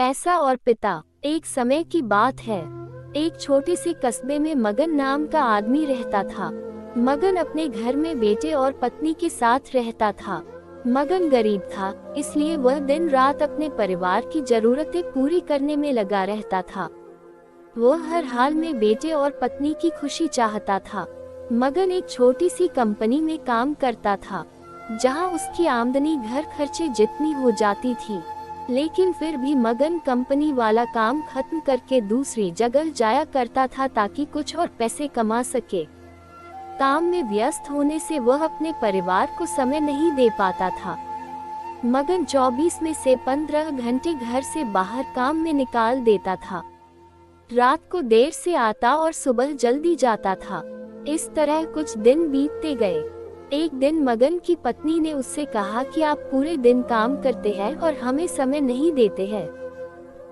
पैसा और पिता। एक समय की बात है, एक छोटे से कस्बे में मगन नाम का आदमी रहता था। मगन अपने घर में बेटे और पत्नी के साथ रहता था। मगन गरीब था, इसलिए वह दिन रात अपने परिवार की जरूरतें पूरी करने में लगा रहता था। वह हर हाल में बेटे और पत्नी की खुशी चाहता था। मगन एक छोटी सी कंपनी में काम करता था, जहां उसकी आमदनी घर खर्चे जितनी हो जाती थी। लेकिन फिर भी मगन कंपनी वाला काम खत्म करके दूसरी जगह जाया करता था ताकि कुछ और पैसे कमा सके। काम में व्यस्त होने से वह अपने परिवार को समय नहीं दे पाता था। मगन 24 में से 15 घंटे घर से बाहर काम में निकाल देता था। रात को देर से आता और सुबह जल्दी जाता था। इस तरह कुछ दिन बीतते गए। एक दिन मगन की पत्नी ने उससे कहा कि आप पूरे दिन काम करते हैं और हमें समय नहीं देते हैं।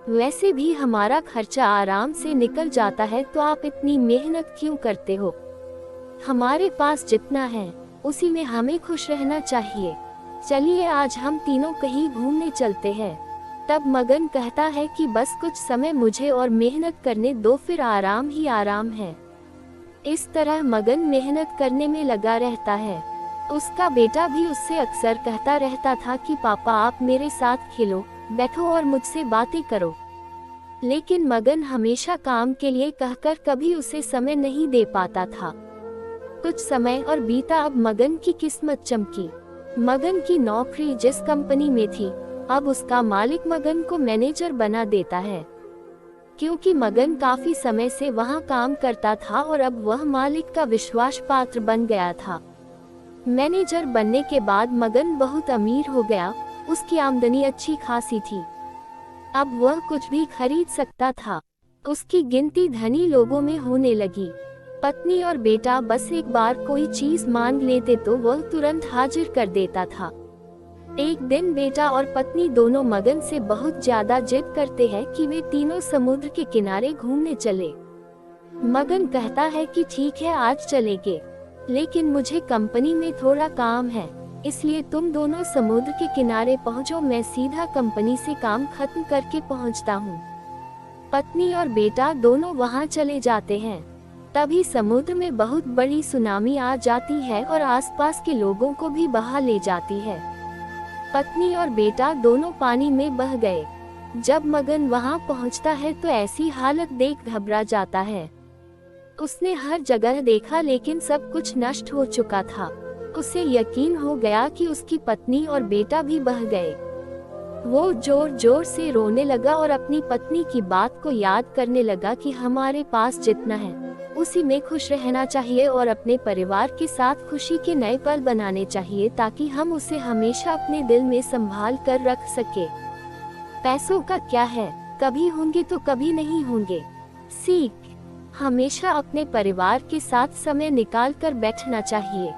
वैसे भी हमारा खर्चा आराम से निकल जाता है, तो आप इतनी मेहनत क्यों करते हो? हमारे पास जितना है उसी में हमें खुश रहना चाहिए। चलिए आज हम तीनों कहीं घूमने चलते हैं। तब मगन कहता है कि बस कुछ समय मुझे और मेहनत करने दो, फिर आराम ही आराम है। इस तरह मगन मेहनत करने में लगा रहता है। उसका बेटा भी उससे अक्सर कहता रहता था कि पापा आप मेरे साथ खेलो, बैठो और मुझसे बातें करो। लेकिन मगन हमेशा काम के लिए कहकर कभी उसे समय नहीं दे पाता था। कुछ समय और बीता। अब मगन की किस्मत चमकी। मगन की नौकरी जिस कंपनी में थी, अब उसका मालिक मगन को मैनेजर बना देता है। क्योंकि मगन काफी समय से वहां काम करता था और अब वह मालिक का विश्वास पात्र बन गया था। मैनेजर बनने के बाद मगन बहुत अमीर हो गया। उसकी आमदनी अच्छी खासी थी। अब वह कुछ भी खरीद सकता था। उसकी गिनती धनी लोगों में होने लगी। पत्नी और बेटा बस एक बार कोई चीज मांग लेते तो वह तुरंत हाजिर कर देता था। एक दिन बेटा और पत्नी दोनों मगन से बहुत ज्यादा जिद करते हैं कि वे तीनों समुद्र के किनारे घूमने चले। मगन कहता है कि ठीक है आज चलेंगे, लेकिन मुझे कंपनी में थोड़ा काम है, इसलिए तुम दोनों समुद्र के किनारे पहुंचो, मैं सीधा कंपनी से काम खत्म करके पहुंचता हूं। पत्नी और बेटा दोनों वहां चले जाते हैं। तभी समुद्र में बहुत बड़ी सुनामी आ जाती है और आसपास के लोगों को भी बहा ले जाती है। पत्नी और बेटा दोनों पानी में बह गए। जब मगन वहां पहुंचता है तो ऐसी हालत देख घबरा जाता है। उसने हर जगह देखा, लेकिन सब कुछ नष्ट हो चुका था। उसे यकीन हो गया कि उसकी पत्नी और बेटा भी बह गए। वो जोर जोर से रोने लगा और अपनी पत्नी की बात को याद करने लगा कि हमारे पास जितना है उसी में खुश रहना चाहिए और अपने परिवार के साथ खुशी के नए पल बनाने चाहिए, ताकि हम उसे हमेशा अपने दिल में संभाल कर रख सके। पैसों का क्या है, कभी होंगे तो कभी नहीं होंगे। सीख, हमेशा अपने परिवार के साथ समय निकाल कर बैठना चाहिए।